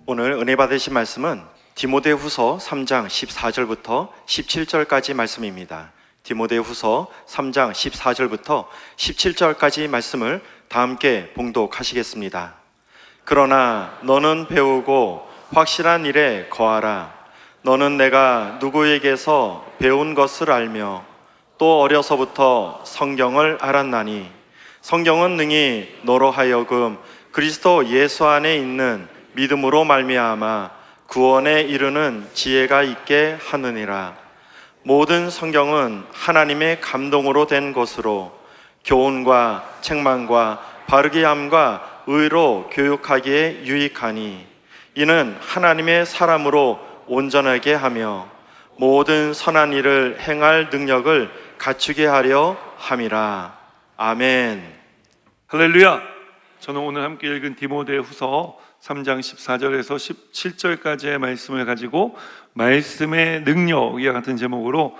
오늘 은혜 받으신 말씀은 디모데후서 3장 14절부터 17절까지 말씀입니다. 디모데후서 3장 14절부터 17절까지 말씀을 다 함께 봉독하시겠습니다. 그러나 너는 배우고 확실한 일에 거하라. 너는 내가 누구에게서 배운 것을 알며 또 어려서부터 성경을 알았나니 성경은 능히 너로 하여금 그리스도 예수 안에 있는 믿음으로 말미암아 구원에 이르는 지혜가 있게 하느니라. 모든 성경은 하나님의 감동으로 된 것으로 교훈과 책망과 바르게 함과 의로 교육하기에 유익하니 이는 하나님의 사람으로 온전하게 하며 모든 선한 일을 행할 능력을 갖추게 하려 함이라. 아멘. 할렐루야. 저는 오늘 함께 읽은 디모데후서 3장 14절에서 17절까지의 말씀을 가지고 말씀의 능력이와 같은 제목으로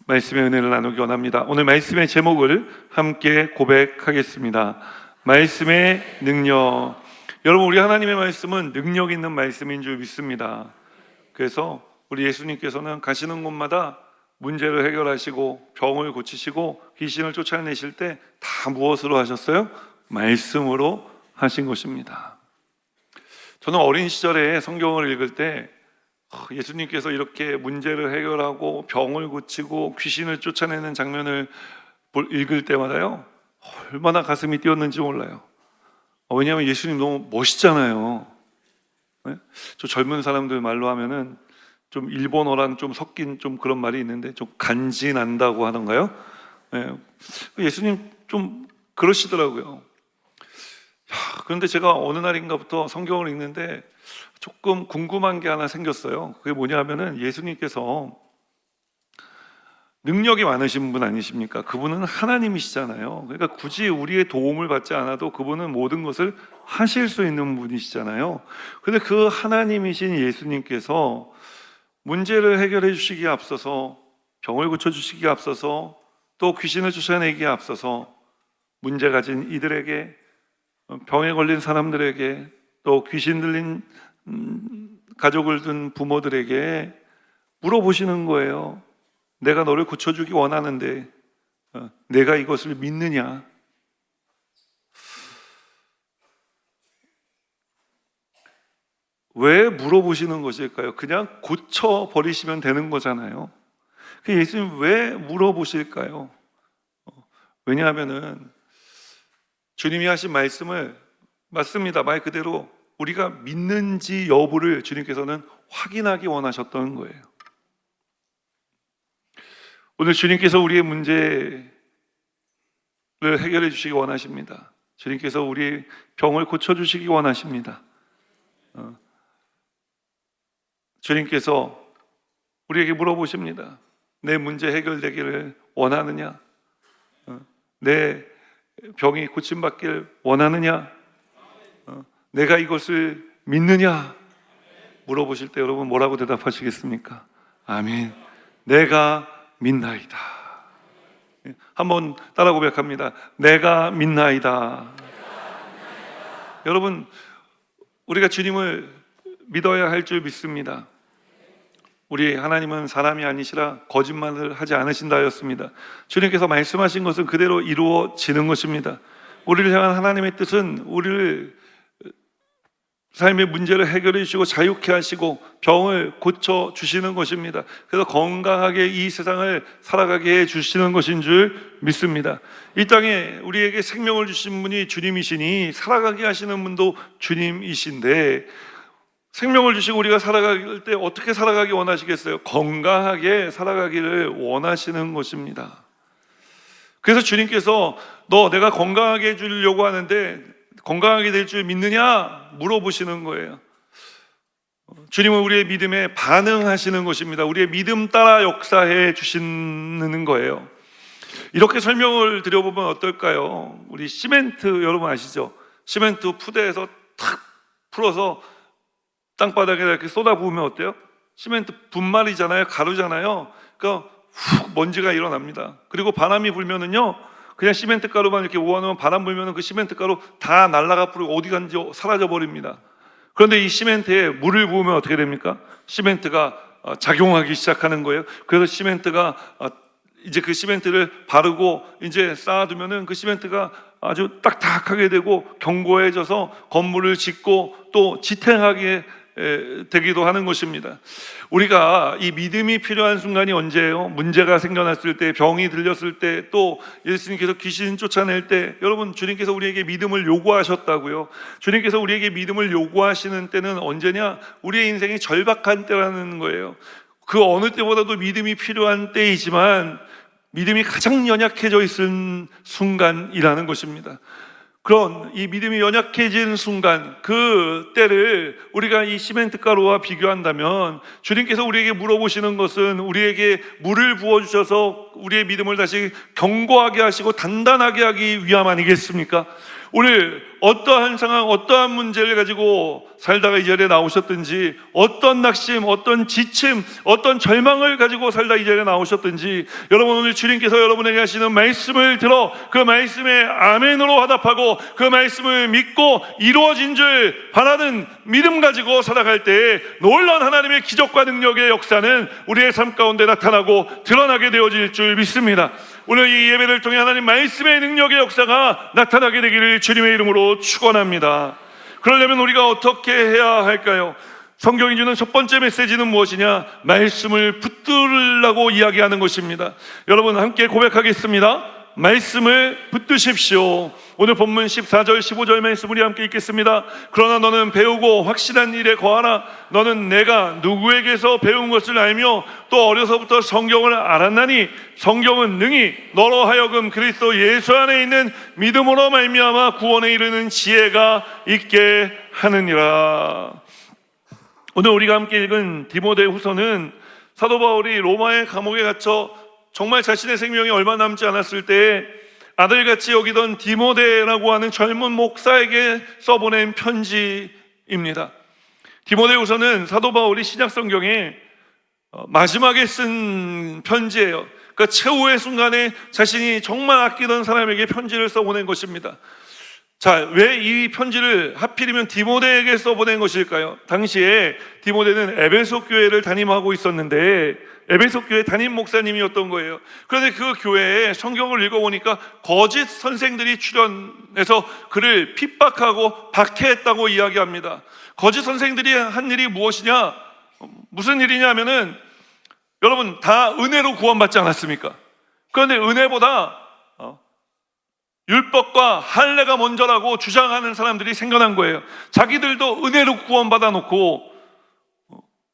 말씀의 은혜를 나누기 원합니다. 오늘 말씀의 제목을 함께 고백하겠습니다. 말씀의 능력. 여러분, 우리 하나님의 말씀은 능력 있는 말씀인 줄 믿습니다. 그래서 우리 예수님께서는 가시는 곳마다 문제를 해결하시고 병을 고치시고 귀신을 쫓아내실 때 다 무엇으로 하셨어요? 말씀으로 하신 것입니다. 저는 어린 시절에 성경을 읽을 때 예수님께서 이렇게 문제를 해결하고 병을 고치고 귀신을 쫓아내는 장면을 읽을 때마다요, 얼마나 가슴이 뛰었는지 몰라요. 왜냐하면 예수님 너무 멋있잖아요. 네? 저 젊은 사람들 말로 하면은 좀 일본어랑 좀 섞인 좀 그런 말이 있는데 좀 간지난다고 하던가요? 네. 예수님 좀 그러시더라고요. 그런데 제가 어느 날인가부터 성경을 읽는데 조금 궁금한 게 하나 생겼어요. 그게 뭐냐 하면은 예수님께서 능력이 많으신 분 아니십니까? 그분은 하나님이시잖아요. 그러니까 굳이 우리의 도움을 받지 않아도 그분은 모든 것을 하실 수 있는 분이시잖아요. 근데 그 하나님이신 예수님께서 문제를 해결해 주시기에 앞서서, 병을 고쳐주시기에 앞서서, 또 귀신을 쫓아내기에 앞서서 문제 가진 이들에게, 병에 걸린 사람들에게, 또 귀신 들린 가족을 둔 부모들에게 물어보시는 거예요. 내가 너를 고쳐주기 원하는데 내가 이것을 믿느냐? 왜 물어보시는 것일까요? 그냥 고쳐버리시면 되는 거잖아요. 예수님 왜 물어보실까요? 왜냐하면은 주님이 하신 말씀을 맞습니다. 말 그대로 우리가 믿는지 여부를 주님께서는 확인하기 원하셨던 거예요. 오늘 주님께서 우리의 문제를 해결해 주시기 원하십니다. 주님께서 우리의 병을 고쳐주시기 원하십니다. 주님께서 우리에게 물어보십니다. 내 문제 해결되기를 원하느냐? 내 병이 고침받기를 원하느냐? 내가 이것을 믿느냐? 물어보실 때 여러분 뭐라고 대답하시겠습니까? 아멘. 내가 믿나이다. 한번 따라 고백합니다. 내가 믿나이다. 여러분, 우리가 주님을 믿어야 할 줄 믿습니다. 우리 하나님은 사람이 아니시라 거짓말을 하지 않으신다 하였습니다. 주님께서 말씀하신 것은 그대로 이루어지는 것입니다. 우리를 향한 하나님의 뜻은 우리를 삶의 문제를 해결해 주시고 자유케 하시고 병을 고쳐주시는 것입니다. 그래서 건강하게 이 세상을 살아가게 해주시는 것인 줄 믿습니다. 이 땅에 우리에게 생명을 주신 분이 주님이시니 살아가게 하시는 분도 주님이신데, 생명을 주시고 우리가 살아갈 때 어떻게 살아가기 원하시겠어요? 건강하게 살아가기를 원하시는 것입니다. 그래서 주님께서 너 내가 건강하게 해주려고 하는데 건강하게 될 줄 믿느냐? 물어보시는 거예요. 주님은 우리의 믿음에 반응하시는 것입니다. 우리의 믿음 따라 역사해 주시는 거예요. 이렇게 설명을 드려보면 어떨까요? 우리 시멘트 여러분 아시죠? 시멘트 푸대에서 탁 풀어서 땅바닥에 이렇게 쏟아부으면 어때요? 시멘트 분말이잖아요. 가루잖아요. 그러니까 훅 먼지가 일어납니다. 그리고 바람이 불면은요, 그냥 시멘트 가루만 이렇게 모아놓으면 바람 불면은 그 시멘트 가루 다 날아가 버리고 어디 간지 사라져 버립니다. 그런데 이 시멘트에 물을 부으면 어떻게 됩니까? 시멘트가 작용하기 시작하는 거예요. 그래서 시멘트가 이제 그 시멘트를 바르고 이제 쌓아두면은 그 시멘트가 아주 딱딱하게 되고 견고해져서 건물을 짓고 또 지탱하게 되기도 하는 것입니다. 우리가 이 믿음이 필요한 순간이 언제예요? 문제가 생겨났을 때, 병이 들렸을 때, 또 예수님께서 귀신 쫓아낼 때, 여러분 주님께서 우리에게 믿음을 요구하셨다고요. 주님께서 우리에게 믿음을 요구하시는 때는 언제냐? 우리의 인생이 절박한 때라는 거예요. 그 어느 때보다도 믿음이 필요한 때이지만 믿음이 가장 연약해져 있는 순간이라는 것입니다. 그런 이 믿음이 연약해진 순간, 그 때를 우리가 이 시멘트 가루와 비교한다면 주님께서 우리에게 물어보시는 것은 우리에게 물을 부어주셔서 우리의 믿음을 다시 견고하게 하시고 단단하게 하기 위함 아니겠습니까? 오늘 어떠한 상황, 어떠한 문제를 가지고 살다가 이 자리에 나오셨든지, 어떤 낙심, 어떤 지침, 어떤 절망을 가지고 살다 이 자리에 나오셨든지, 여러분 오늘 주님께서 여러분에게 하시는 말씀을 들어 그 말씀에 아멘으로 화답하고 그 말씀을 믿고 이루어진 줄 바라는 믿음 가지고 살아갈 때 놀라운 하나님의 기적과 능력의 역사는 우리의 삶 가운데 나타나고 드러나게 되어질 줄 믿습니다. 오늘 이 예배를 통해 하나님 말씀의 능력의 역사가 나타나게 되기를 주님의 이름으로 축원합니다. 그러려면 우리가 어떻게 해야 할까요? 성경이 주는 첫 번째 메시지는 무엇이냐? 말씀을 붙들으라고 이야기하는 것입니다. 여러분 함께 고백하겠습니다. 말씀을 붙드십시오. 오늘 본문 14절 15절 말씀 우리 함께 읽겠습니다. 그러나 너는 배우고 확실한 일에 거하라. 너는 내가 누구에게서 배운 것을 알며 또 어려서부터 성경을 알았나니 성경은 능히 너로 하여금 그리스도 예수 안에 있는 믿음으로 말미암아 구원에 이르는 지혜가 있게 하느니라. 오늘 우리가 함께 읽은 디모데후서는 사도 바울이 로마의 감옥에 갇혀 정말 자신의 생명이 얼마 남지 않았을 때 아들같이 여기던 디모데라고 하는 젊은 목사에게 써보낸 편지입니다. 디모데후서는 사도 바울이 신약 성경에 마지막에 쓴 편지예요. 그러니까 최후의 순간에 자신이 정말 아끼던 사람에게 편지를 써보낸 것입니다. 자, 왜 이 편지를 하필이면 디모데에게 써보낸 것일까요? 당시에 디모데는 에베소 교회를 담임하고 있었는데 에베소 교회 담임 목사님이었던 거예요. 그런데 그 교회에 성경을 읽어보니까 거짓 선생들이 출연해서 그를 핍박하고 박해했다고 이야기합니다. 거짓 선생들이 한 일이 무엇이냐? 무슨 일이냐 하면은 여러분 다 은혜로 구원받지 않았습니까? 그런데 은혜보다 율법과 할례가 먼저라고 주장하는 사람들이 생겨난 거예요. 자기들도 은혜로 구원받아 놓고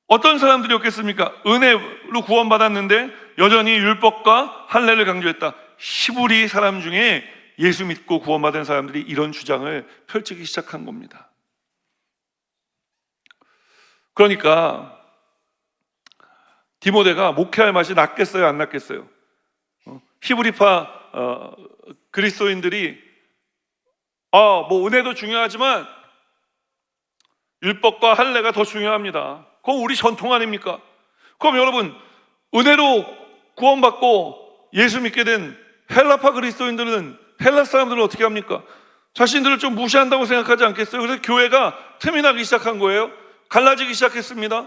어떤 사람들이었겠습니까? 은혜로 구원받았는데 여전히 율법과 할례를 강조했다. 히브리 사람 중에 예수 믿고 구원받은 사람들이 이런 주장을 펼치기 시작한 겁니다. 그러니까 디모데가 목회할 맛이 낫겠어요? 안 낫겠어요? 히브리파 그리스도인들이 뭐 은혜도 중요하지만 율법과 할례가 더 중요합니다. 그건 우리 전통 아닙니까? 그럼 여러분 은혜로 구원받고 예수 믿게 된 헬라파 그리스도인들은 헬라 사람들은 어떻게 합니까? 자신들을 좀 무시한다고 생각하지 않겠어요? 그래서 교회가 틈이 나기 시작한 거예요. 갈라지기 시작했습니다.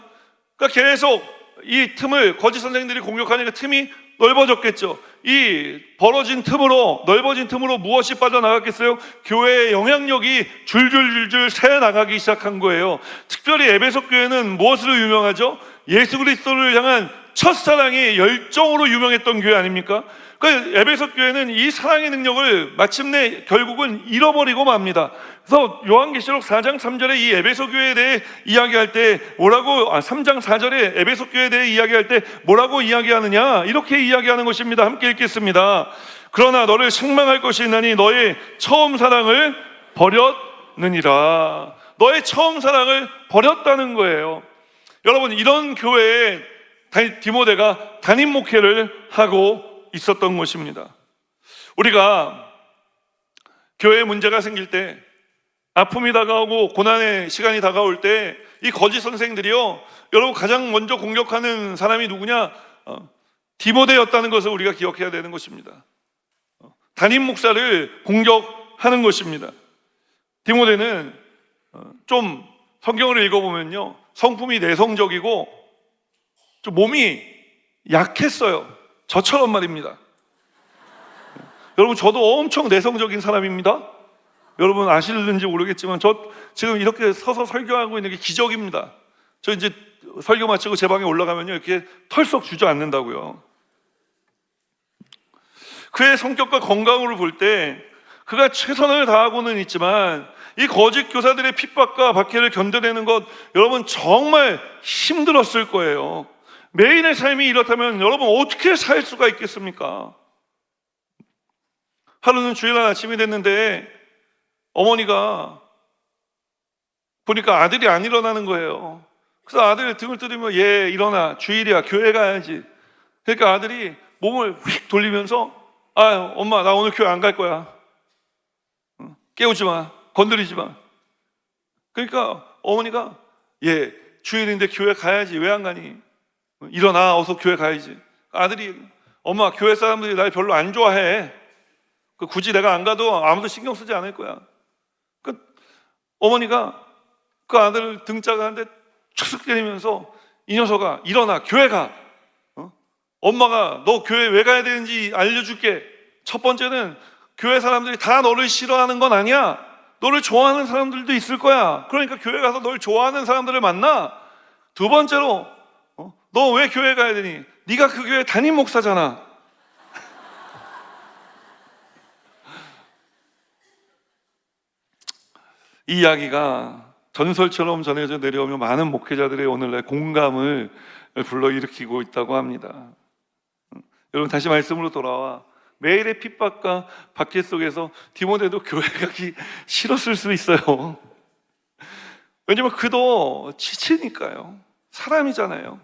그러니까 계속 이 틈을 거짓 선생들이 공격하니까 틈이 넓어졌겠죠. 이 넓어진 틈으로 무엇이 빠져나갔겠어요? 교회의 영향력이 줄줄줄줄 새어나가기 시작한 거예요. 특별히 에베소 교회는 무엇으로 유명하죠? 예수 그리스도를 향한 첫사랑이 열정으로 유명했던 교회 아닙니까? 그러니까 에베소 교회는 이 사랑의 능력을 마침내 결국은 잃어버리고 맙니다. 그래서 요한계시록 4장 3절에 이 에베소 교회에 대해 이야기할 때 3장 4절에 에베소 교회에 대해 이야기할 때 뭐라고 이야기하느냐? 이렇게 이야기하는 것입니다. 함께 읽겠습니다. 그러나 너를 책망할 것이 있나니 너의 처음 사랑을 버렸느니라. 너의 처음 사랑을 버렸다는 거예요. 여러분 이런 교회에 디모데가 담임 목회를 하고 있었던 것입니다. 우리가 교회에 문제가 생길 때, 아픔이 다가오고 고난의 시간이 다가올 때 이 거짓 선생들이요, 여러분 가장 먼저 공격하는 사람이 누구냐? 디모데였다는 것을 우리가 기억해야 되는 것입니다. 담임 목사를 공격하는 것입니다. 디모데는 좀 성경을 읽어보면요, 성품이 내성적이고 좀 몸이 약했어요. 저처럼 말입니다. 여러분, 저도 엄청 내성적인 사람입니다. 여러분 아시는지 모르겠지만 저 지금 이렇게 서서 설교하고 있는 게 기적입니다. 저 이제 설교 마치고 제 방에 올라가면요, 이렇게 털썩 주저앉는다고요. 그의 성격과 건강으로 볼 때 그가 최선을 다하고는 있지만 이 거짓 교사들의 핍박과 박해를 견뎌내는 것, 여러분 정말 힘들었을 거예요. 매일의 삶이 이렇다면 여러분 어떻게 살 수가 있겠습니까? 하루는 주일날 아침이 됐는데 어머니가 보니까 아들이 안 일어나는 거예요. 그래서 아들이 등을 두드리면, 얘 일어나, 주일이야, 교회 가야지. 그러니까 아들이 몸을 휙 돌리면서, 아, 엄마 나 오늘 교회 안 갈 거야. 깨우지 마, 건드리지 마. 그러니까 어머니가, 얘 주일인데 교회 가야지, 왜 안 가니? 일어나, 어서 교회 가야지. 아들이, 엄마 교회 사람들이 날 별로 안 좋아해. 굳이 내가 안 가도 아무도 신경 쓰지 않을 거야. 어머니가 그 아들을 등짝하는데 촉 때리면서, 이 녀석아 일어나, 교회 가. 엄마가 너 교회 왜 가야 되는지 알려줄게. 첫 번째는 교회 사람들이 다 너를 싫어하는 건 아니야. 너를 좋아하는 사람들도 있을 거야. 그러니까 교회 가서 널 좋아하는 사람들을 만나. 두 번째로, 너 왜 교회 가야 되니? 네가 그 교회 담임 목사잖아. 이 이야기가 전설처럼 전해져 내려오며 많은 목회자들의 오늘날 공감을 불러일으키고 있다고 합니다. 여러분, 다시 말씀으로 돌아와 매일의 핍박과 박해 속에서 디모데도 교회 가기 싫었을 수 있어요. 왜냐면 그도 지치니까요. 사람이잖아요.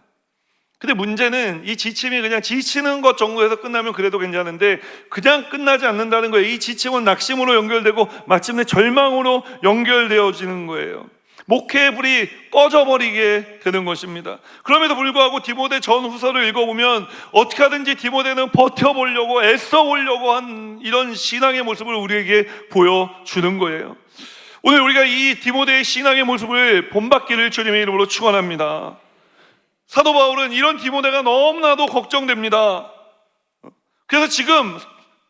근데 문제는 이 지침이 그냥 지치는 것 정도에서 끝나면 그래도 괜찮은데 그냥 끝나지 않는다는 거예요. 이 지침은 낙심으로 연결되고 마침내 절망으로 연결되어지는 거예요. 목회의 불이 꺼져버리게 되는 것입니다. 그럼에도 불구하고 디모데 전후서를 읽어보면 어떻게 하든지 디모데는 버텨보려고 애써보려고 한 이런 신앙의 모습을 우리에게 보여주는 거예요. 오늘 우리가 이 디모데의 신앙의 모습을 본받기를 주님의 이름으로 축원합니다. 사도 바울은 이런 디모데가 너무나도 걱정됩니다. 그래서 지금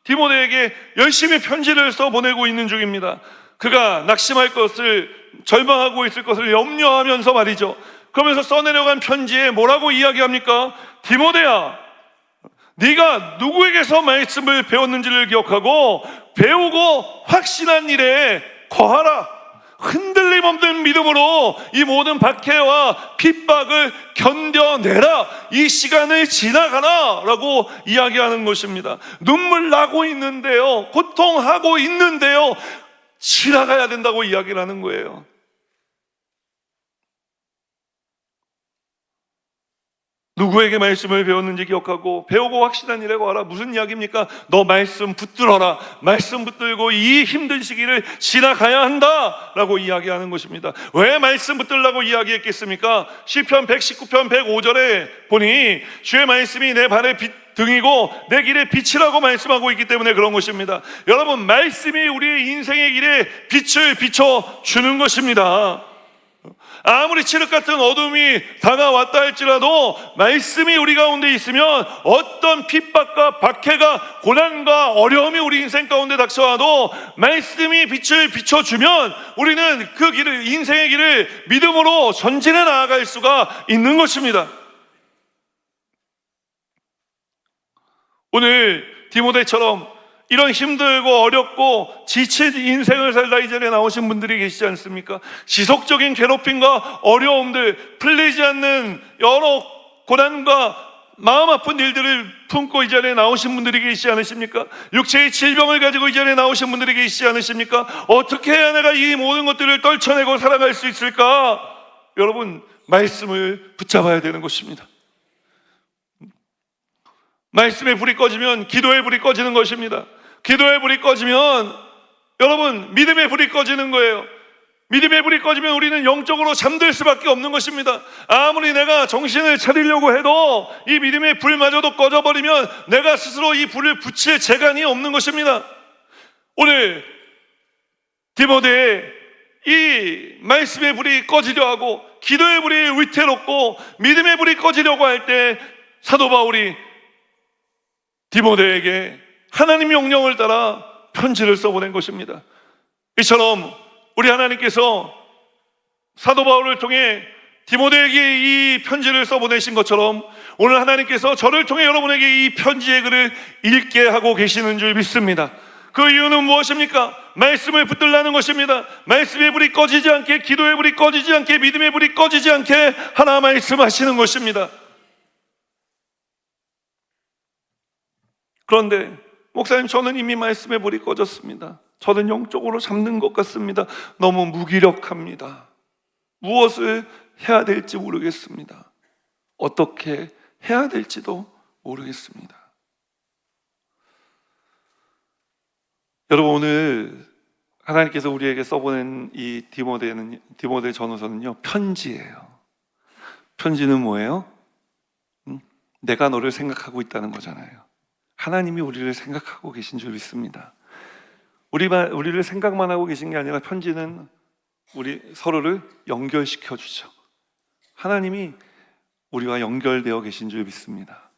디모데에게 열심히 편지를 써 보내고 있는 중입니다. 그가 낙심할 것을, 절망하고 있을 것을 염려하면서 말이죠. 그러면서 써내려간 편지에 뭐라고 이야기합니까? 디모데야, 네가 누구에게서 말씀을 배웠는지를 기억하고 배우고 확신한 일에 거하라. 흔들림 없는 믿음으로 이 모든 박해와 핍박을 견뎌내라. 이 시간을 지나가라 라고 이야기하는 것입니다. 눈물 나고 있는데요, 고통하고 있는데요, 지나가야 된다고 이야기를 하는 거예요. 누구에게 말씀을 배웠는지 기억하고 배우고 확신한 일에 거하라. 무슨 이야기입니까? 너 말씀 붙들어라. 말씀 붙들고 이 힘든 시기를 지나가야 한다 라고 이야기하는 것입니다. 왜 말씀 붙들라고 이야기했겠습니까? 시편 119편 105절에 보니 주의 말씀이 내 발의 등이고 내 길의 빛이라고 말씀하고 있기 때문에 그런 것입니다. 여러분, 말씀이 우리의 인생의 길에 빛을 비춰주는 것입니다. 아무리 칠흑 같은 어둠이 다가왔다 할지라도 말씀이 우리 가운데 있으면 어떤 핍박과 박해가, 고난과 어려움이 우리 인생 가운데 닥쳐와도 말씀이 빛을 비춰주면 우리는 그 길을, 인생의 길을 믿음으로 전진해 나아갈 수가 있는 것입니다. 오늘 디모데처럼 이런 힘들고 어렵고 지친 인생을 살다 이 자리에 나오신 분들이 계시지 않습니까? 지속적인 괴롭힘과 어려움들, 풀리지 않는 여러 고난과 마음 아픈 일들을 품고 이 자리에 나오신 분들이 계시지 않으십니까? 육체의 질병을 가지고 이 자리에 나오신 분들이 계시지 않으십니까? 어떻게 해야 내가 이 모든 것들을 떨쳐내고 살아갈 수 있을까? 여러분, 말씀을 붙잡아야 되는 것입니다. 말씀의 불이 꺼지면 기도의 불이 꺼지는 것입니다. 기도의 불이 꺼지면 여러분, 믿음의 불이 꺼지는 거예요. 믿음의 불이 꺼지면 우리는 영적으로 잠들 수밖에 없는 것입니다. 아무리 내가 정신을 차리려고 해도 이 믿음의 불마저도 꺼져버리면 내가 스스로 이 불을 붙일 재간이 없는 것입니다. 오늘 디모데의 이 말씀의 불이 꺼지려 하고 기도의 불이 위태롭고 믿음의 불이 꺼지려고 할 때 사도 바울이 디모데에게 하나님의 명령을 따라 편지를 써보낸 것입니다. 이처럼 우리 하나님께서 사도 바울을 통해 디모데에게 이 편지를 써보내신 것처럼 오늘 하나님께서 저를 통해 여러분에게 이 편지의 글을 읽게 하고 계시는 줄 믿습니다. 그 이유는 무엇입니까? 말씀을 붙들라는 것입니다. 말씀의 불이 꺼지지 않게, 기도의 불이 꺼지지 않게, 믿음의 불이 꺼지지 않게 하나 말씀하시는 것입니다. 그런데 목사님, 저는 이미 말씀의 불이 꺼졌습니다. 저는 영적으로 잠든 것 같습니다. 너무 무기력합니다. 무엇을 해야 될지 모르겠습니다. 어떻게 해야 될지도 모르겠습니다. 여러분, 오늘 하나님께서 우리에게 써보낸 이 디모데 전후서는요, 편지예요. 편지는 뭐예요? 내가 너를 생각하고 있다는 거잖아요. 하나님이 우리를 생각하고 계신 줄 믿습니다. 우리를 생각만 하고 계신 게 아니라 편지는 우리 서로를 연결시켜 주죠. 하나님이 우리와 연결되어 계신 줄 믿습니다.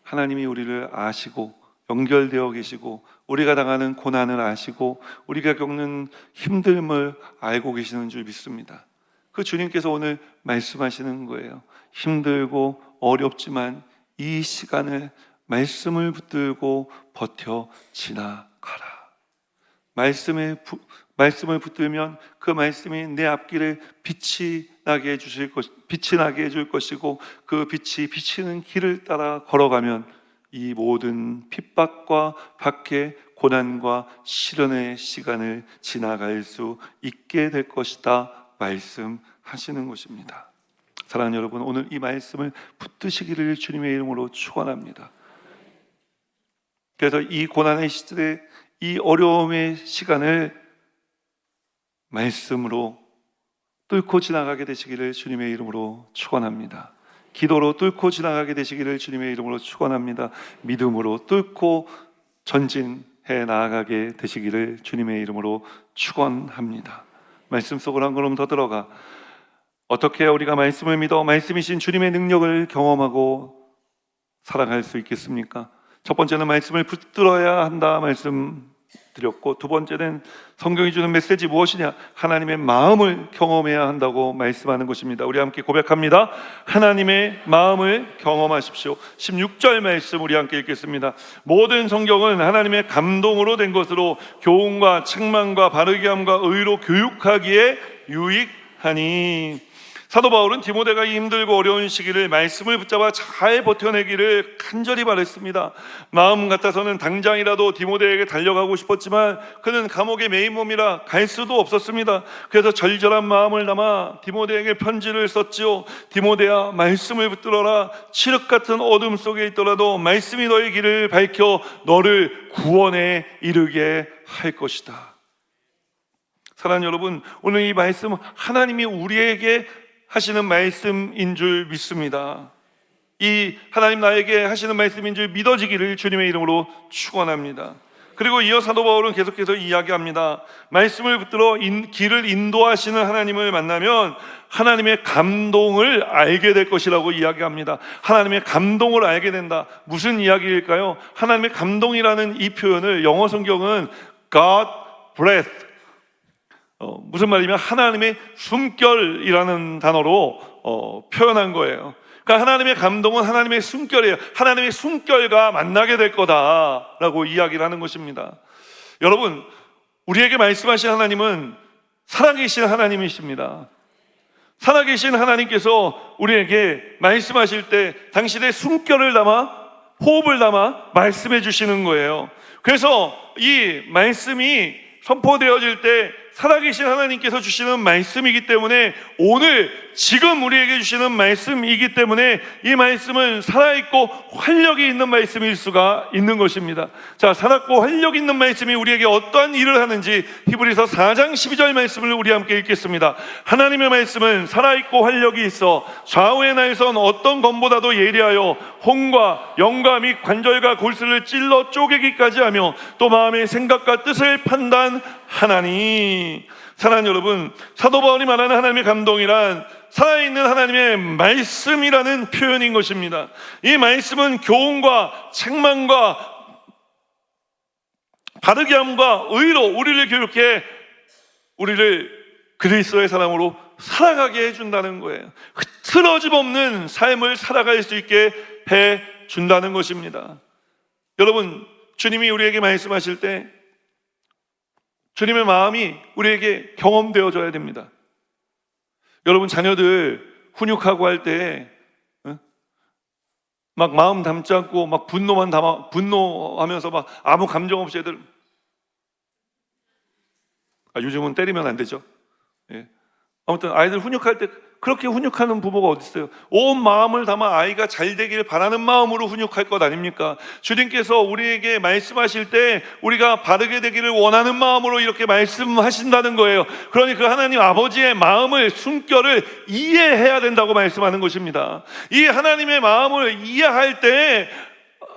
하나님이 우리를 아시고 연결되어 계시고 우리가 당하는 고난을 아시고 우리가 겪는 힘듦을 알고 계시는 줄 믿습니다. 그 주님께서 오늘 말씀하시는 거예요. 힘들고 어렵지만 이 시간을 말씀을 붙들고 버텨 지나가라. 말씀을 붙들면 그 말씀이 내 앞길에 빛이 나게 해줄 것이고 그 빛이 비치는 길을 따라 걸어가면 이 모든 핍박과 박해, 고난과 시련의 시간을 지나갈 수 있게 될 것이다 말씀하시는 것입니다. 사랑하는 여러분, 오늘 이 말씀을 붙드시기를 주님의 이름으로 축원합니다. 그래서 이 고난의 시절에 이 어려움의 시간을 말씀으로 뚫고 지나가게 되시기를 주님의 이름으로 축원합니다. 기도로 뚫고 지나가게 되시기를 주님의 이름으로 축원합니다. 믿음으로 뚫고 전진해 나아가게 되시기를 주님의 이름으로 축원합니다. 말씀 속으로 한 걸음 더 들어가 어떻게 우리가 말씀을 믿어 말씀이신 주님의 능력을 경험하고 살아갈 수 있겠습니까? 첫 번째는 말씀을 붙들어야 한다 말씀드렸고, 두 번째는 성경이 주는 메시지 무엇이냐? 하나님의 마음을 경험해야 한다고 말씀하는 것입니다. 우리 함께 고백합니다. 하나님의 마음을 경험하십시오. 16절 말씀 우리 함께 읽겠습니다. 모든 성경은 하나님의 감동으로 된 것으로 교훈과 책망과 바르게 함과 의로 교육하기에 유익하니. 사도 바울은 디모데가 이 힘들고 어려운 시기를 말씀을 붙잡아 잘 버텨내기를 간절히 바랬습니다. 마음 같아서는 당장이라도 디모데에게 달려가고 싶었지만 그는 감옥에 매인 몸이라 갈 수도 없었습니다. 그래서 절절한 마음을 담아 디모데에게 편지를 썼지요. 디모데야, 말씀을 붙들어라. 칠흑 같은 어둠 속에 있더라도 말씀이 너의 길을 밝혀 너를 구원에 이르게 할 것이다. 사랑하는 여러분, 오늘 이 말씀은 하나님이 우리에게 하시는 말씀인 줄 믿습니다. 이 하나님 나에게 하시는 말씀인 줄 믿어지기를 주님의 이름으로 축원합니다. 그리고 이어 사도 바울은 계속해서 이야기합니다. 말씀을 붙들어 길을 인도하시는 하나님을 만나면 하나님의 감동을 알게 될 것이라고 이야기합니다. 하나님의 감동을 알게 된다. 무슨 이야기일까요? 하나님의 감동이라는 이 표현을 영어 성경은 God breath, 무슨 말이냐면 하나님의 숨결이라는 단어로 표현한 거예요. 그러니까 하나님의 감동은 하나님의 숨결이에요. 하나님의 숨결과 만나게 될 거다라고 이야기를 하는 것입니다. 여러분, 우리에게 말씀하신 하나님은 살아계신 하나님이십니다. 살아계신 하나님께서 우리에게 말씀하실 때 당신의 숨결을 담아, 호흡을 담아 말씀해 주시는 거예요. 그래서 이 말씀이 선포되어질 때 살아계신 하나님께서 주시는 말씀이기 때문에, 오늘 지금 우리에게 주시는 말씀이기 때문에 이 말씀은 살아있고 활력이 있는 말씀일 수가 있는 것입니다. 자, 살았고 활력 있는 말씀이 우리에게 어떠한 일을 하는지 히브리서 4장 12절 말씀을 우리 함께 읽겠습니다. 하나님의 말씀은 살아있고 활력이 있어 좌우의 날선 어떤 검보다도 예리하여 혼과 영과 및 관절과 골수를 찔러 쪼개기까지 하며 또 마음의 생각과 뜻을 판단하나니. 사랑하는 여러분, 사도 바울이 말하는 하나님의 감동이란 살아있는 하나님의 말씀이라는 표현인 것입니다. 이 말씀은 교훈과 책망과 바르게 함과 의로 우리를 교육해 우리를 그리스도의 사람으로 살아가게 해준다는 거예요. 흐트러짐 없는 삶을 살아갈 수 있게 해준다는 것입니다. 여러분, 주님이 우리에게 말씀하실 때 주님의 마음이 우리에게 경험되어져야 됩니다. 여러분, 자녀들 훈육하고 할 때 막 마음 담지 않고 막 분노하면서 막 아무 감정 없이 애들, 요즘은 때리면 안 되죠. 예. 아무튼 아이들 훈육할 때 그렇게 훈육하는 부모가 어디 있어요? 온 마음을 담아 아이가 잘 되길 바라는 마음으로 훈육할 것 아닙니까? 주님께서 우리에게 말씀하실 때 우리가 바르게 되기를 원하는 마음으로 이렇게 말씀하신다는 거예요. 그러니 그 하나님 아버지의 마음을, 숨결을 이해해야 된다고 말씀하는 것입니다. 이 하나님의 마음을 이해할 때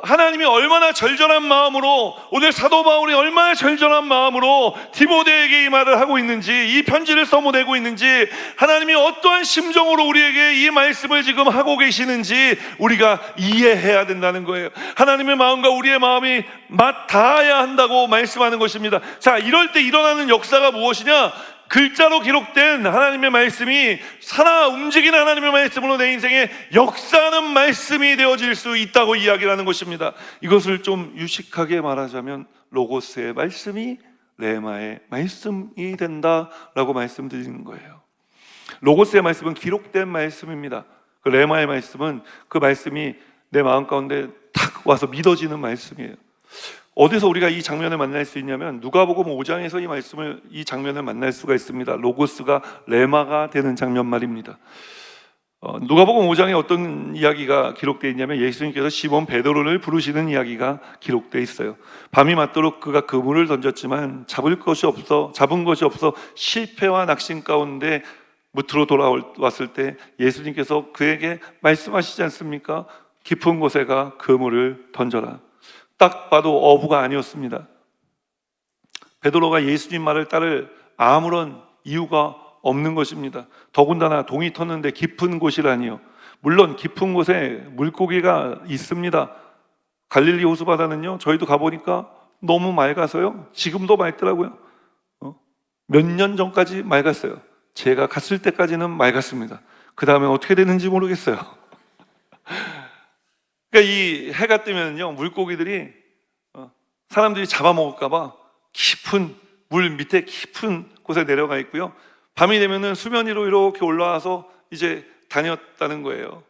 하나님이 얼마나 절절한 마음으로, 오늘 사도 바울이 얼마나 절절한 마음으로 디모데에게 이 말을 하고 있는지, 이 편지를 써보내고 있는지, 하나님이 어떠한 심정으로 우리에게 이 말씀을 지금 하고 계시는지 우리가 이해해야 된다는 거예요. 하나님의 마음과 우리의 마음이 맞닿아야 한다고 말씀하는 것입니다. 자, 이럴 때 일어나는 역사가 무엇이냐? 글자로 기록된 하나님의 말씀이 살아 움직이는 하나님의 말씀으로 내 인생에 역사하는 말씀이 되어질 수 있다고 이야기를 하는 것입니다. 이것을 좀 유식하게 말하자면 로고스의 말씀이 레마의 말씀이 된다라고 말씀드리는 거예요. 로고스의 말씀은 기록된 말씀입니다. 그 레마의 말씀은 그 말씀이 내 마음 가운데 탁 와서 믿어지는 말씀이에요. 어디서 우리가 이 장면을 만날 수 있냐면 누가복음 5장에서 이 장면을 만날 수가 있습니다. 로고스가 레마가 되는 장면 말입니다. 누가복음 5장에 어떤 이야기가 기록되어 있냐면 예수님께서 시몬 베드로를 부르시는 이야기가 기록되어 있어요. 밤이 맞도록 그가 그물을 던졌지만 잡은 것이 없어 실패와 낙심 가운데 무트로 돌아왔을 때 예수님께서 그에게 말씀하시지 않습니까? 깊은 곳에 가 그물을 던져라. 딱 봐도 어부가 아니었습니다. 베드로가 예수님 말을 따를 아무런 이유가 없는 것입니다. 더군다나 동이 텄는데 깊은 곳이라니요. 물론 깊은 곳에 물고기가 있습니다. 갈릴리 호수바다는요, 저희도 가보니까 너무 맑아서요, 지금도 맑더라고요. 몇 년 전까지 맑았어요. 제가 갔을 때까지는 맑았습니다. 그 다음에 어떻게 되는지 모르겠어요. 그러니까 이 해가 뜨면요, 물고기들이 사람들이 잡아먹을까봐 깊은 물 밑에 깊은 곳에 내려가 있고요. 밤이 되면은 수면 위로 이렇게 올라와서 이제 다녔다는 거예요.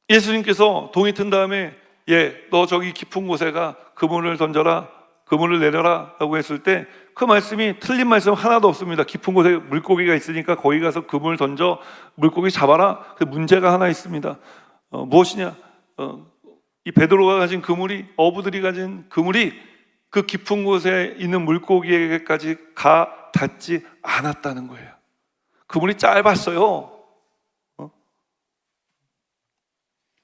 예수님께서 동이 튼 다음에 너 저기 깊은 곳에 가 그물을 던져라, 그물을 내려라 라고 했을 때 그 말씀이 틀린 말씀 하나도 없습니다. 깊은 곳에 물고기가 있으니까 거기 가서 그물 던져 물고기 잡아라. 그 문제가 하나 있습니다. 무엇이냐? 이 베드로가 가진 그물이, 어부들이 가진 그물이 그 깊은 곳에 있는 물고기에게까지 닿지 않았다는 거예요. 그물이 짧았어요.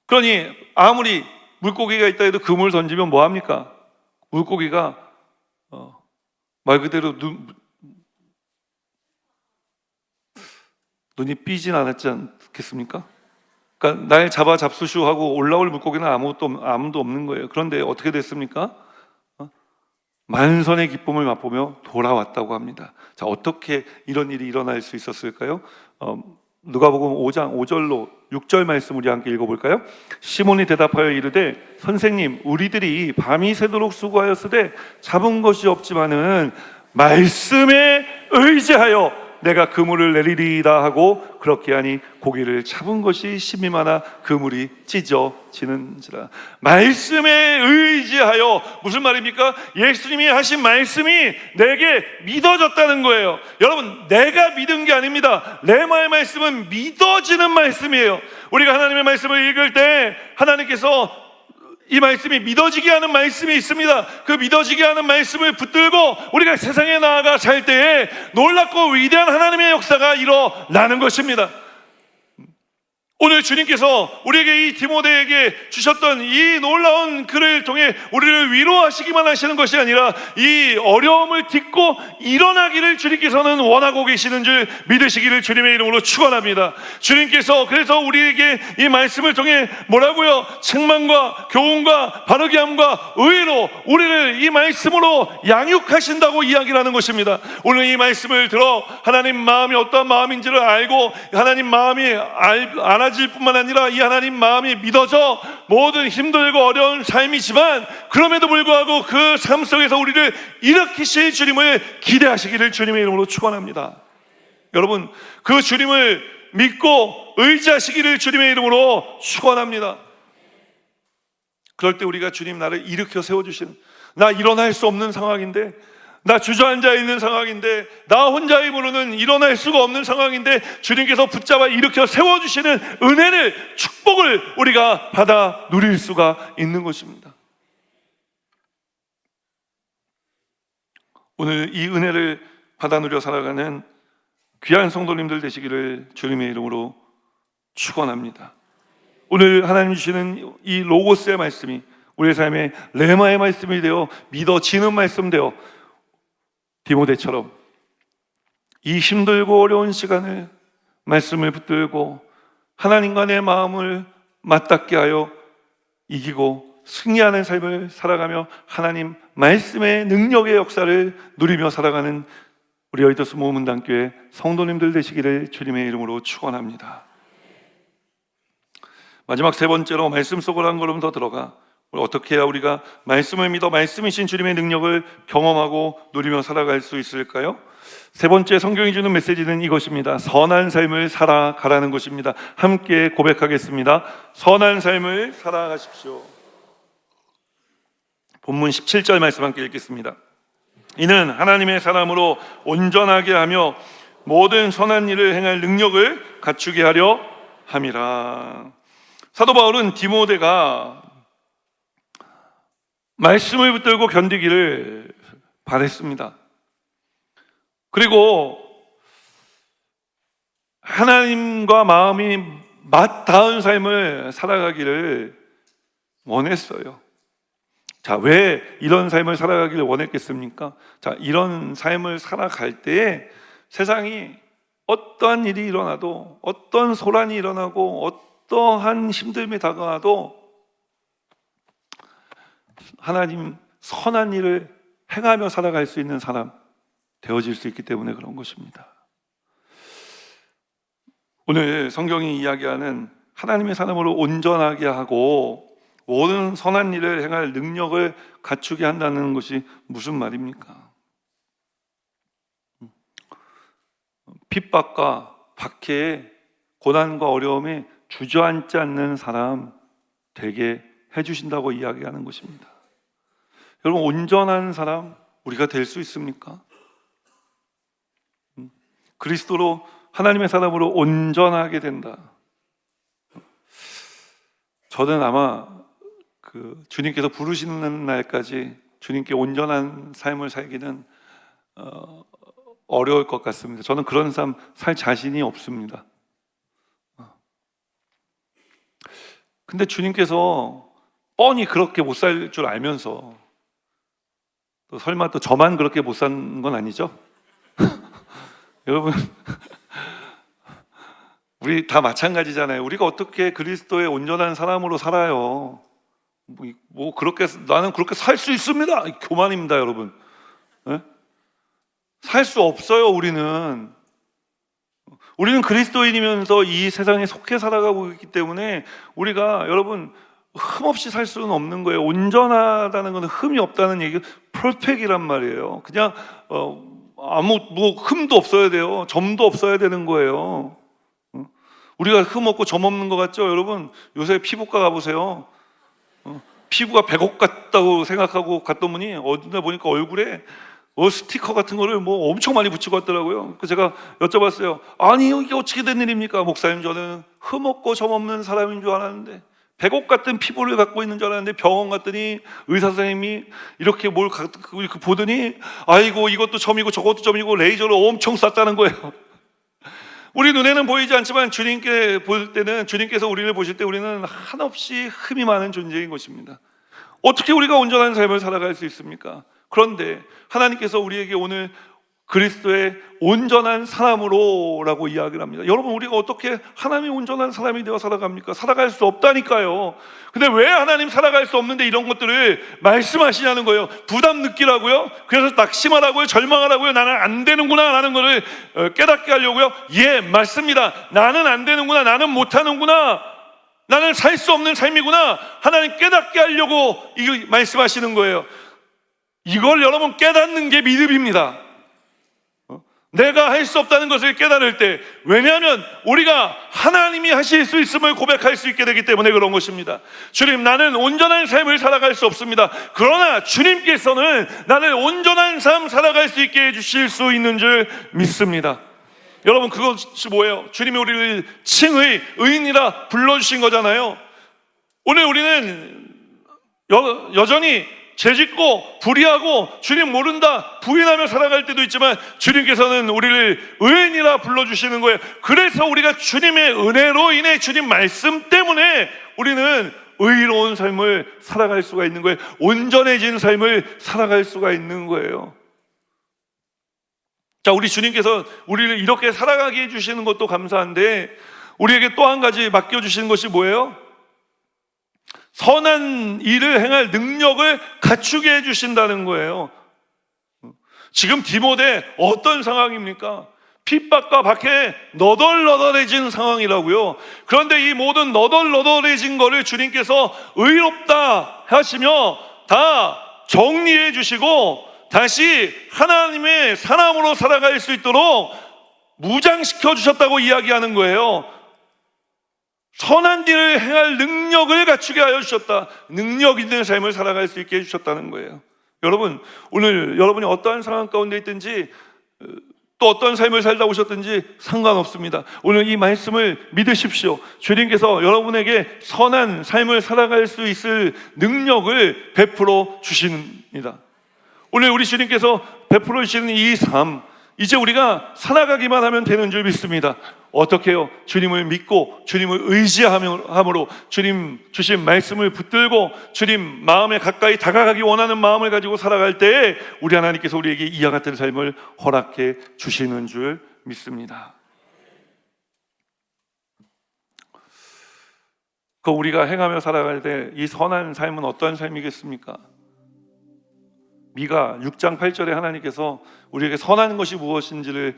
그러니 아무리 물고기가 있다 해도 그물을 던지면 뭐합니까? 물고기가 말 그대로 눈이 삐진 않았지 않겠습니까? 그러니까 날 잡아 잡수슈 하고 올라올 물고기는 아무도 없는 거예요. 그런데 어떻게 됐습니까? 만선의 기쁨을 맛보며 돌아왔다고 합니다. 자, 어떻게 이런 일이 일어날 수 있었을까요? 누가복음 5장 5절로 6절 말씀 우리 함께 읽어볼까요? 시몬이 대답하여 이르되 선생님, 우리들이 밤이 새도록 수고하였으되 잡은 것이 없지만은 말씀에 의지하여 내가 그물을 내리리이다 하고 그렇게 하니 고기를 잡은 것이 심히 많아 그물이 찢어지는지라. 말씀에 의지하여, 무슨 말입니까? 예수님이 하신 말씀이 내게 믿어졌다는 거예요. 여러분, 내가 믿은 게 아닙니다. 레마의 말씀은 믿어지는 말씀이에요. 우리가 하나님의 말씀을 읽을 때 하나님께서 이 말씀이 믿어지게 하는 말씀이 있습니다. 그 믿어지게 하는 말씀을 붙들고 우리가 세상에 나아가 살 때에 놀랍고 위대한 하나님의 역사가 일어나는 것입니다. 오늘 주님께서 우리에게 이 디모데에게 주셨던 이 놀라운 글을 통해 우리를 위로하시기만 하시는 것이 아니라 이 어려움을 딛고 일어나기를 주님께서는 원하고 계시는 줄 믿으시기를 주님의 이름으로 축원합니다. 주님께서 그래서 우리에게 이 말씀을 통해 뭐라고요? 책망과 교훈과 바르게 함과 의로 우리를 이 말씀으로 양육하신다고 이야기를 하는 것입니다. 오늘 이 말씀을 들어 하나님 마음이 어떠한 마음인지를 알고 하나님 마음이 알아질 뿐만 아니라 이 하나님 마음이 믿어져 모든 힘들고 어려운 삶이지만 그럼에도 불구하고 그 삶 속에서 우리를 일으키실 주님을 기대하시기를 주님의 이름으로 축원합니다. 여러분, 그 주님을 믿고 의지하시기를 주님의 이름으로 축원합니다. 그럴 때 우리가 주님 나를 일으켜 세워주시는, 나 일어날 수 없는 상황인데, 나 주저앉아 있는 상황인데, 나 혼자 힘으로는 일어날 수가 없는 상황인데 주님께서 붙잡아 일으켜 세워주시는 은혜를, 축복을 우리가 받아 누릴 수가 있는 것입니다. 오늘 이 은혜를 받아 누려 살아가는 귀한 성도님들 되시기를 주님의 이름으로 축원합니다. 오늘 하나님 주시는 이 로고스의 말씀이 우리의 삶에 레마의 말씀이 되어 믿어지는 말씀 되어 디모데처럼 이 힘들고 어려운 시간을 말씀을 붙들고 하나님과 내 마음을 맞닿게 하여 이기고 승리하는 삶을 살아가며 하나님 말씀의 능력의 역사를 누리며 살아가는 우리 여의도스 모문단교회 성도님들 되시기를 주님의 이름으로 축원합니다. 마지막 세 번째로 말씀 속으로 한 걸음 더 들어가 어떻게 해야 우리가 말씀을 믿어 말씀이신 주님의 능력을 경험하고 누리며 살아갈 수 있을까요? 세 번째 성경이 주는 메시지는 이것입니다. 선한 삶을 살아가라는 것입니다. 함께 고백하겠습니다. 선한 삶을 살아가십시오. 본문 17절 말씀 함께 읽겠습니다. 이는 하나님의 사람으로 온전하게 하며 모든 선한 일을 행할 능력을 갖추게 하려 함이라. 사도 바울은 디모데가 말씀을 붙들고 견디기를 바랬습니다. 그리고 하나님과 마음이 맞닿은 삶을 살아가기를 원했어요. 자, 왜 이런 삶을 살아가기를 원했겠습니까? 자, 이런 삶을 살아갈 때에 세상이 어떠한 일이 일어나도, 어떤 소란이 일어나고, 어떠한 힘듦이 다가와도 하나님 선한 일을 행하며 살아갈 수 있는 사람 되어질 수 있기 때문에 그런 것입니다. 오늘 성경이 이야기하는 하나님의 사람으로 온전하게 하고 모든 선한 일을 행할 능력을 갖추게 한다는 것이 무슨 말입니까? 핍박과 박해에 고난과 어려움에 주저앉지 않는 사람 되게 해주신다고 이야기하는 것입니다. 여러분, 온전한 사람 우리가 될 수 있습니까? 그리스도로 하나님의 사람으로 온전하게 된다. 저는 아마 주님께서 부르시는 날까지 주님께 온전한 삶을 살기는 어려울 것 같습니다. 저는 그런 삶 살 자신이 없습니다. 근데 주님께서 뻔히 그렇게 못 살 줄 알면서 또 설마 또 저만 그렇게 못 사는 건 아니죠? 여러분, 우리 다 마찬가지잖아요. 우리가 어떻게 그리스도의 온전한 사람으로 살아요? 뭐 그렇게 나는 그렇게 살 수 있습니다. 교만입니다, 여러분. 네? 살 수 없어요. 우리는 그리스도인이면서 이 세상에 속해 살아가고 있기 때문에 우리가 여러분 흠없이 살 수는 없는 거예요. 온전하다는 건 흠이 없다는 얘기, 퍼펙이란 말이에요. 그냥 아무 흠도 없어야 돼요. 점도 없어야 되는 거예요. 우리가 흠 없고 점 없는 것 같죠? 여러분, 요새 피부과 가보세요. 피부가 백옥 같다고 생각하고 갔던 분이 어디나 보니까 얼굴에 스티커 같은 거를 뭐 엄청 많이 붙이고 왔더라고요. 그래서 제가 여쭤봤어요. 아니, 이게 어떻게 된 일입니까? 목사님, 저는 흠 없고 점 없는 사람인 줄 알았는데, 백옥 같은 피부를 갖고 있는 줄 알았는데 병원 갔더니 의사 선생님이 이렇게 뭘 보더니 아이고, 이것도 점이고 저것도 점이고 레이저를 엄청 쐈다는 거예요. 우리 눈에는 보이지 않지만 주님께 볼 때는, 주님께서 우리를 보실 때 우리는 한없이 흠이 많은 존재인 것입니다. 어떻게 우리가 온전한 삶을 살아갈 수 있습니까? 그런데 하나님께서 우리에게 오늘 그리스도의 온전한 사람으로 라고 이야기를 합니다. 여러분, 우리가 어떻게 하나님이 온전한 사람이 되어 살아갑니까? 살아갈 수 없다니까요. 근데 왜 하나님 살아갈 수 없는데 이런 것들을 말씀하시냐는 거예요. 부담 느끼라고요? 그래서 낙심하라고요? 절망하라고요? 나는 안 되는구나 라는 것을 깨닫게 하려고요? 예, 맞습니다. 나는 안 되는구나, 나는 못하는구나, 나는 살 수 없는 삶이구나, 하나님 깨닫게 하려고 이거 말씀하시는 거예요. 이걸 여러분 깨닫는 게 믿음입니다. 내가 할 수 없다는 것을 깨달을 때, 왜냐하면 우리가 하나님이 하실 수 있음을 고백할 수 있게 되기 때문에 그런 것입니다. 주님, 나는 온전한 삶을 살아갈 수 없습니다. 그러나 주님께서는 나를 온전한 삶 살아갈 수 있게 해주실 수 있는 줄 믿습니다. 여러분, 그것이 뭐예요? 주님이 우리를 칭의 의인이라 불러주신 거잖아요. 오늘 우리는 여전히 죄짓고 불의하고 주님 모른다 부인하며 살아갈 때도 있지만, 주님께서는 우리를 의인이라 불러주시는 거예요. 그래서 우리가 주님의 은혜로 인해, 주님 말씀 때문에 우리는 의로운 삶을 살아갈 수가 있는 거예요. 온전해진 삶을 살아갈 수가 있는 거예요. 자, 우리 주님께서 우리를 이렇게 살아가게 해주시는 것도 감사한데, 우리에게 또 한 가지 맡겨주시는 것이 뭐예요? 선한 일을 행할 능력을 갖추게 해주신다는 거예요. 지금 디모데 어떤 상황입니까? 핍박과 박해에 너덜너덜해진 상황이라고요. 그런데 이 모든 너덜너덜해진 거를 주님께서 의롭다 하시며 다 정리해 주시고 다시 하나님의 사람으로 살아갈 수 있도록 무장시켜 주셨다고 이야기하는 거예요. 선한 일을 행할 능력을 갖추게 하여 주셨다. 능력 있는 삶을 살아갈 수 있게 해주셨다는 거예요. 여러분, 오늘 여러분이 어떠한 상황 가운데 있든지 또 어떤 삶을 살다 오셨든지 상관없습니다. 오늘 이 말씀을 믿으십시오. 주님께서 여러분에게 선한 삶을 살아갈 수 있을 능력을 베풀어 주십니다. 오늘 우리 주님께서 베풀어 주시는 이 삶, 이제 우리가 살아가기만 하면 되는 줄 믿습니다. 어떻게 해요? 주님을 믿고 주님을 의지함으로, 주님 주신 말씀을 붙들고 주님 마음에 가까이 다가가기 원하는 마음을 가지고 살아갈 때에 우리 하나님께서 우리에게 이와 같은 삶을 허락해 주시는 줄 믿습니다. 그 우리가 행하며 살아갈 때 이 선한 삶은 어떠한 삶이겠습니까? 미가 6장 8절에 하나님께서 우리에게 선한 것이 무엇인지를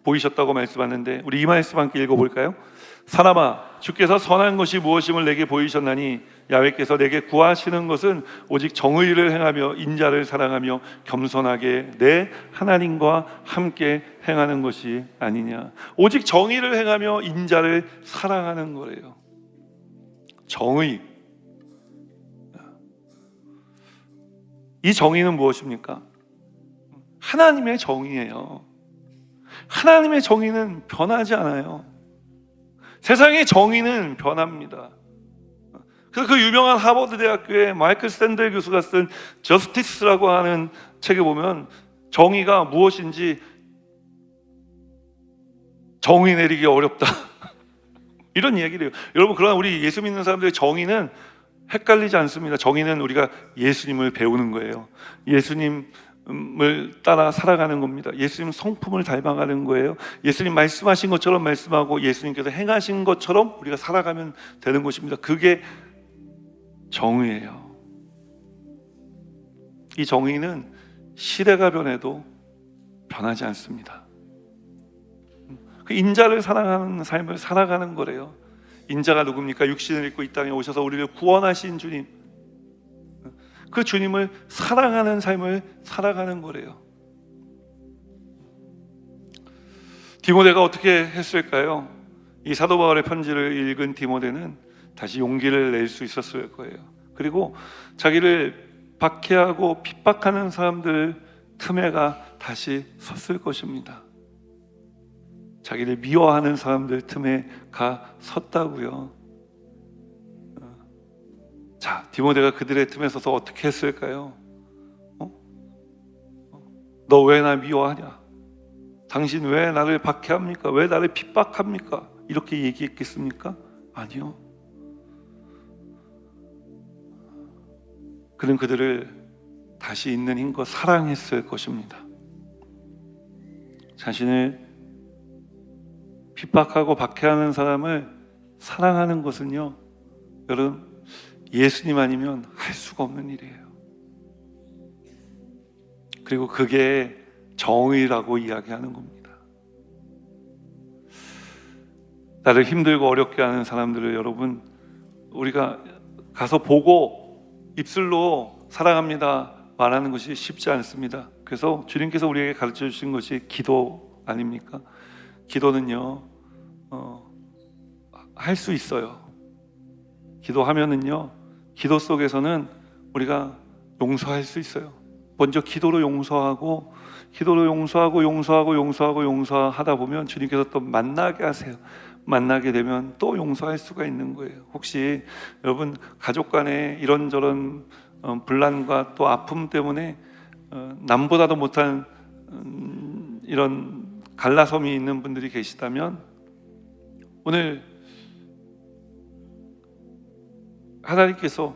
보이셨다고 말씀하는데, 우리 이 말씀 함께 읽어볼까요? 사람아, 주께서 선한 것이 무엇임을 내게 보이셨나니 야훼께서 내게 구하시는 것은 오직 정의를 행하며 인자를 사랑하며 겸손하게 내 하나님과 함께 행하는 것이 아니냐. 오직 정의를 행하며 인자를 사랑하는 거래요. 정의. 이 정의는 무엇입니까? 하나님의 정의예요. 하나님의 정의는 변하지 않아요. 세상의 정의는 변합니다. 그래서 그 유명한 하버드 대학교의 마이클 샌델 교수가 쓴 저스티스라고 하는 책에 보면 정의가 무엇인지 정의 내리기 어렵다 이런 이야기를 해요. 여러분, 그러나 우리 예수 믿는 사람들의 정의는 헷갈리지 않습니다. 정의는 우리가 예수님을 배우는 거예요. 예수님을 따라 살아가는 겁니다. 예수님 성품을 닮아가는 거예요. 예수님 말씀하신 것처럼 말씀하고 예수님께서 행하신 것처럼 우리가 살아가면 되는 것입니다. 그게 정의예요. 이 정의는 시대가 변해도 변하지 않습니다. 그 인자를 사랑하는 삶을 살아가는 거래요. 인자가 누굽니까? 육신을 입고 이 땅에 오셔서 우리를 구원하신 주님, 그 주님을 사랑하는 삶을 살아가는 거래요. 디모데가 어떻게 했을까요? 이 사도 바울의 편지를 읽은 디모데는 다시 용기를 낼 수 있었을 거예요. 그리고 자기를 박해하고 핍박하는 사람들 틈에가 다시 섰을 것입니다. 자기를 미워하는 사람들 틈에 가 섰다고요. 자, 디모데가 그들의 틈에 서서 어떻게 했을까요? 너 왜 나 미워하냐? 당신 왜 나를 박해합니까? 왜 나를 핍박합니까? 이렇게 얘기했겠습니까? 아니요. 그는 그들을 다시 있는 힘껏 사랑했을 것입니다. 자신을 핍박하고 박해하는 사람을 사랑하는 것은요, 여러분, 예수님 아니면 할 수가 없는 일이에요. 그리고 그게 정의라고 이야기하는 겁니다. 나를 힘들고 어렵게 하는 사람들을 여러분, 우리가 가서 보고 입술로 사랑합니다 말하는 것이 쉽지 않습니다. 그래서 주님께서 우리에게 가르쳐 주신 것이 기도 아닙니까? 기도는요, 할 수 있어요. 기도하면은요, 기도 속에서는 우리가 용서할 수 있어요. 먼저 기도로 용서하고 용서하다 보면 주님께서 또 만나게 하세요. 만나게 되면 또 용서할 수가 있는 거예요. 혹시 여러분 가족 간에 이런저런 분란과 또 아픔 때문에 남보다도 못한 이런 갈라섬이 있는 분들이 계시다면 오늘 하나님께서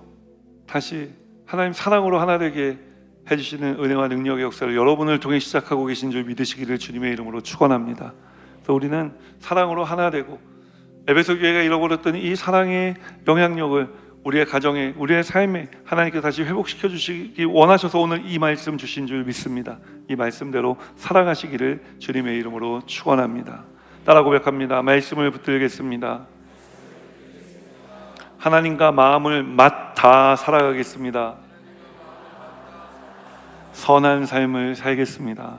다시 하나님 사랑으로 하나 되게 해주시는 은혜와 능력의 역사를 여러분을 통해 시작하고 계신 줄 믿으시기를 주님의 이름으로 축원합니다. 그래서 우리는 사랑으로 하나 되고 에베소 교회가 잃어버렸던 이 사랑의 영향력을 우리의 가정에, 우리의 삶에 하나님께서 다시 회복시켜 주시기 원하셔서 오늘 이 말씀 주신 줄 믿습니다. 이 말씀대로 살아가시기를 주님의 이름으로 축원합니다. 따라 고백합니다. 말씀을 붙들겠습니다. 하나님과 마음을 맞다 살아가겠습니다. 선한 삶을 살겠습니다.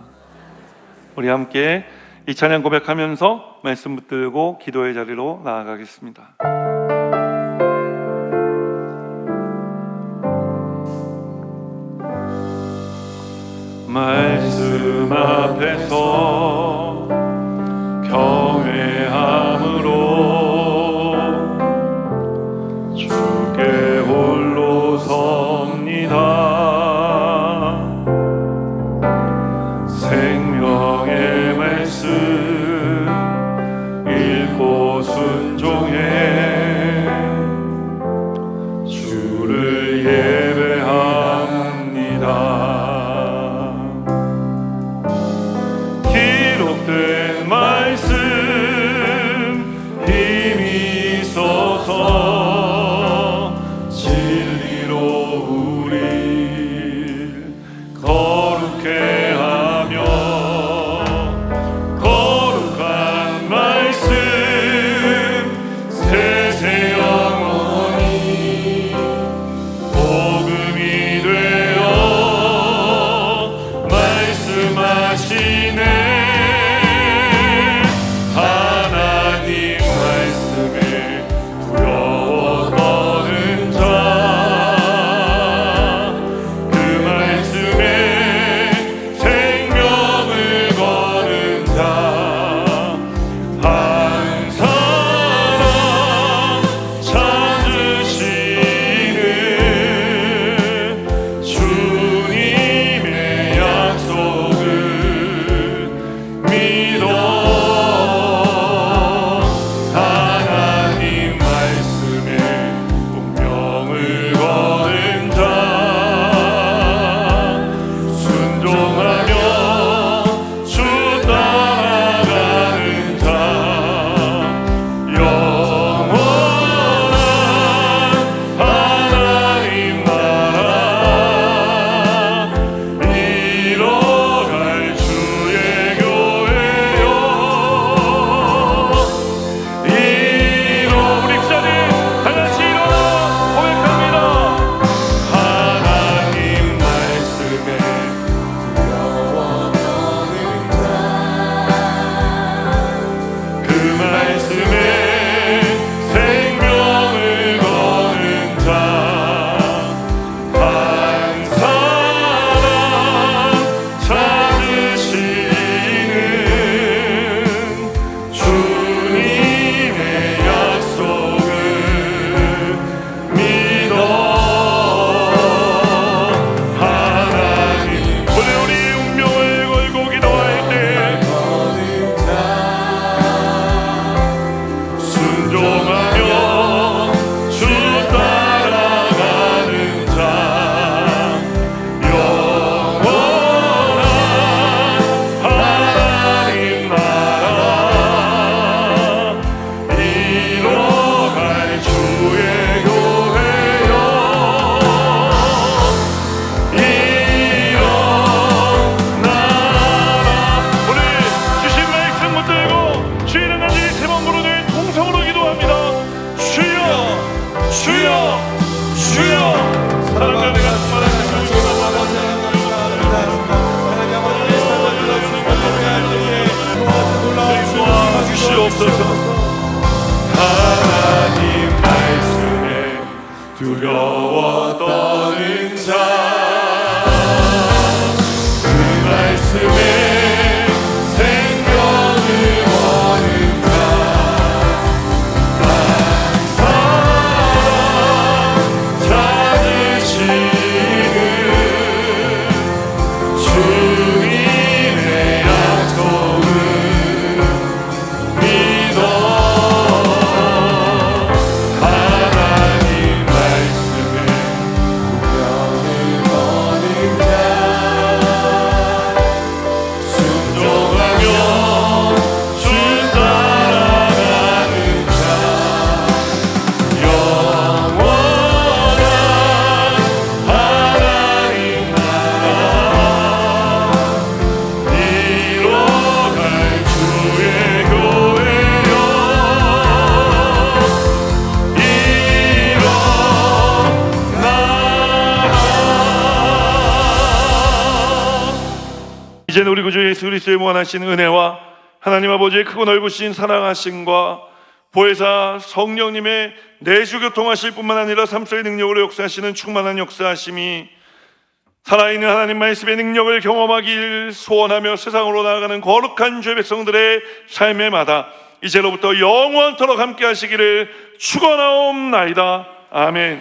우리 함께 이 찬양 고백하면서 말씀 붙들고 기도의 자리로 나아가겠습니다. 말씀 앞에서 경외함으로 주께 홀로 섭니다. 생명의 말씀 읽고 순종해 주를 예배합니다. 기록된 말씀 힘이 있어서 진리로 우릴 거룩해 하며 거룩한 말씀 세세 영원히 복음이 되어 말씀하시네. 하나님 말씀에 두려워 떠는 자, 그 말씀에 생명을 거는 자, 한 사람 찾으시는 주님의 약속을 두려워 떠는 자, 그 말씀에 생명을 거는 자, 항상 찾으시는 주님의 약속을 믿어 하나님 말씀에 두려움을 거는 자, 순종하며 주 따라가는 자, 영원한 하나님 나라 이뤄갈 주의 교회여 이제는 우리 구주 예수 그리스도의 무한하신 은혜와 하나님 아버지의 크고 넓으신 사랑하심과 보혜사 성령님의 내주 교통하실 뿐만 아니라 삶 속의 능력으로 역사하시는 충만한 역사하심이 살아있는 하나님 말씀의 능력을 경험하길 소원하며 세상으로 나아가는 거룩한 주의 백성들의 삶에마다 이제로부터 영원토록 함께 하시기를 축원하옵나이다. 아멘.